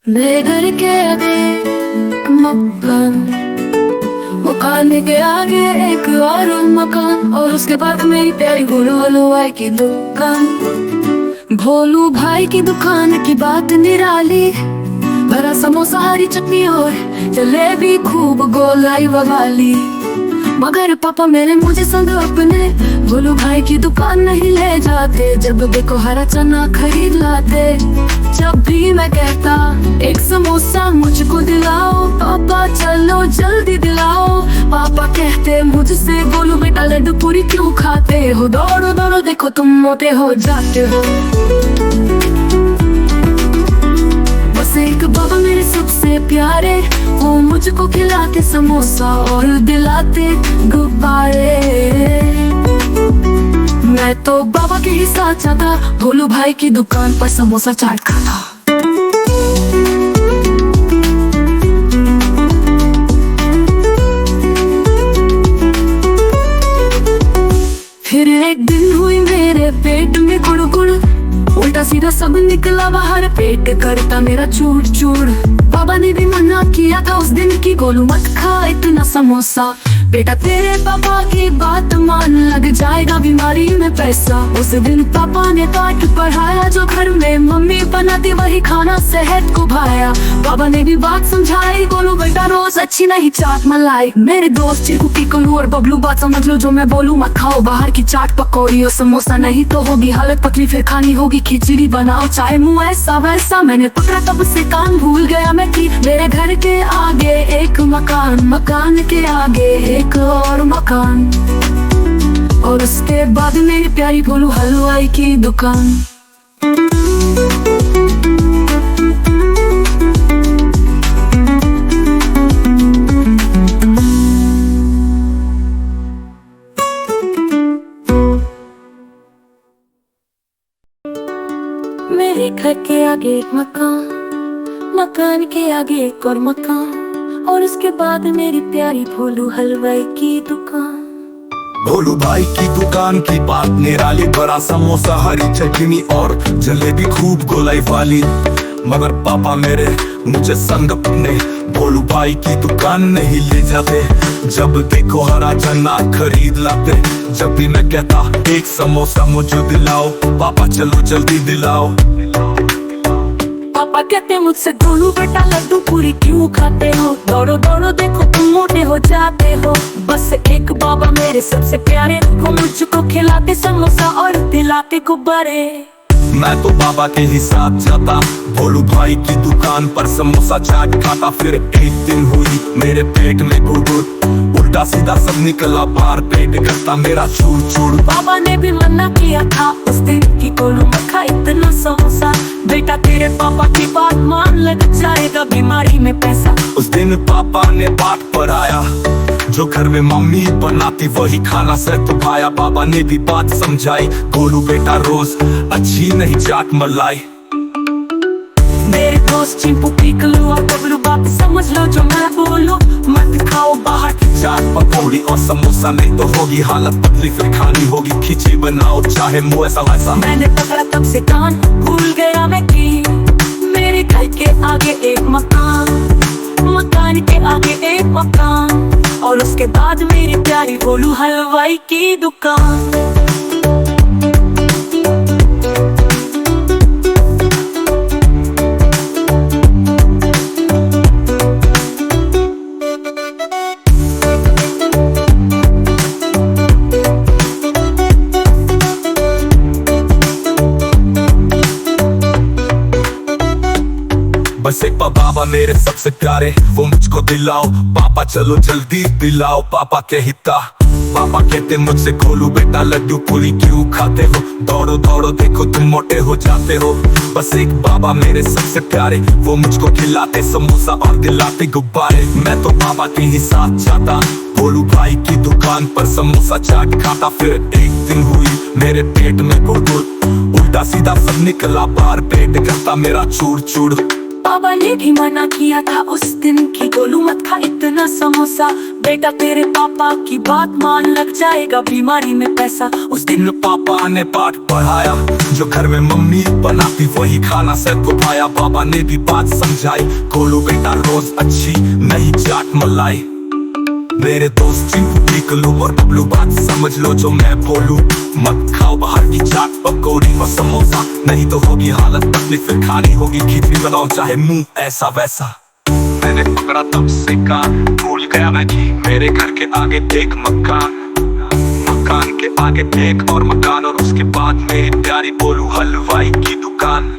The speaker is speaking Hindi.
मेरे घर के आगे मकान, मकान के आगे एक और मकान, और उसके बाद मेरी प्यारी भोलू हलवाई की दुकान। भोलू भाई की दुकान की बात निराली, भरा समोसा हरी चटनी और जलेबी खूब गोलाई वाली। मगर पापा मेरे मुझे संग अपने भोलू भाई की दुकान नहीं ले जाते। जब देखो हरा चना खरीद लाते। जब भी मैं कहता एक समोसा मुझको दिलाओ, पापा चलो जल्दी दिलाओ, पापा कहते मुझसे भोलू बेटा लड्डू पूरी क्यों खाते हो, दौड़ो दौड़ो देखो तुम मोटे हो जाते हो। बस एक बाबा मेरे सबसे प्यारे, वो मुझको खिलाते समोसा और दिलाते गुब्बारे। मैं तो बाबा के ही साथ जाता, भोलू भाई की दुकान पर समोसा चाट खाता। फिर एक दिन हुई मेरे पेट में गुड़गुड़, उल्टा सीधा सब निकला बाहर, पेट करता मेरा चूर चूर। बाबा ने भी मना किया था उस दिन की गोलू मत खा इतना समोसा, बेटा तेरे पापा की बात मान लग जाएगा बीमारी में पैसा। उस दिन पापा ने पाठ पढ़ाया, जो घर में मम्मी बनाती वही खाना सेहत को भाया। बाबा ने भी बात समझाई, गोलू बेटा रोज अच्छी नहीं चाट मलाई। मेरे दोस्त चिकू टिकलू और बबलू बात समझ लो, जो मैं बोलूँ मत खाओ बाहर की चाट पकौड़ी और समोसा, नहीं तो होगी हालत पतली, फिर खानी होगी खिचड़ी बनाओ चाहे मुँह ऐसा वैसा। मैंने पकड़ा तब से कान भूल गया मैं कि मेरे घर के आगे एक मकान, मकान के आगे एक और मकान, और उसके बाद मेरी प्यारी भोलू हलवाई की दुकान। मेरे घर के आगे एक मकान, मकान के आगे एक और मकान, और उसके बाद मेरी प्यारी भोलू हलवाई की दुकान। भोलू भाई की दुकान की बात निराली, बड़ा समोसा हरी चटनी और जलेबी खूब गोलाई वाली। मगर पापा मेरे मुझे संग अपने भोलू भाई की दुकान नहीं ले जाते। जब देखो हरा चना खरीद लाते। जब भी मैं कहता एक समोसा मुझे दिलाओ, पापा चलो जल्दी दिलाओ। पापा कहते मुझसे भोलू बेटा लड्डू पूरी क्यों खाते हो, दौड़ो दौड़ो देखो तुम मोटे हो जाते हो। बस एक बाबा मेरे सबसे प्यारे, वो मुझको खिलाते समोसा और दिलाते गुब्बारे। मैं तो बाबा के ही साथ जाता, भोलू भाई की दुकान पर समोसा चाट खाता। फिर एक दिन हुई मेरे पेट में गुड़गुड़, उल्टा सीधा सब निकला बाहर, पेट करता मेरा चूर चूर। बाबा ने भी मना किया था उस दिन की गोलू मत खा इतना समोसा, बेटा तेरे पापा की बात मान लग जाएगा बीमारी में पैसा। उस दिन पापा ने बात पढ़ाया, जो घर में मम्मी बनाती वही खाना से तो भाया। बाबा ने भी बात समझाई, गोलू बेटा रोज अच्छी नहीं चाट मलाई। मेरे दोस्त चिंपू पिकलू और बबलू बात समझ लो, जो मैं बोलूं मत खाओ बाहर की चाट पकौड़ी और समोसा, नहीं तो होगी हालत पतली, फिर खानी होगी खिचड़ी बनाओ चाहे मुँह ऐसा वैसा। मैंने पकड़ा तब से कान भूल गया मैं कि मेरे घर के आगे एक मकान, मकान के आगे एक मकान, और उसके बाद मेरी प्यारी भोलू हलवाई की दुकान। बस एक बाबा मेरे सबसे प्यारे, वो मुझको दिलाओ, पापा चलो जल्दी दिलाओ। पापा कहता पापा कहते मुझसे गोलू बेटा लड्डू पूरी क्यों खाते हो, दौड़ो दौड़ो देखो तुम मोटे हो जाते हो। बस एक बाबा मेरे सबसे प्यारे, वो मुझको खिलाते समोसा और दिलाते गुब्बारे। मैं तो बाबा के ही साथ जाता, भोलू भाई की दुकान पर समोसा चाट खाता। फिर एक दिन हुई मेरे पेट में गुड़गुड़, उल्टा सीधा सब निकला बाहर, पेट करता मेरा चूर चूर। बाबा ने भी मना किया था उस दिन कि गोलू मत खा इतना समोसा, बेटा तेरे पापा की बात मान, लग जाएगा बीमारी में पैसा। उस दिन पापा ने पाठ पढ़ाया, जो घर में मम्मी बनाती वही खाना सबको खाया। बाबा ने भी बात समझाई, गोलू बेटा रोज अच्छी नहीं चाट मलाई। मेरे दोस्त चिंटू निकलू और बबलू बात समझ लो जो मैं बोलूं, मत खाओ बाहर की चाट पकौड़ी और समोसा, नहीं तो होगी हालत तकलीफ, फिर खानी होगी खिचड़ी बनाओ चाहे मुंह ऐसा वैसा। मैंने पकड़ा तब से कान, भूल गया मैं कि मेरे घर के आगे देख मकान, मकान के आगे देख और मकान, और उसके बाद मेरी प्यारी बोलू हलवाई की दुकान।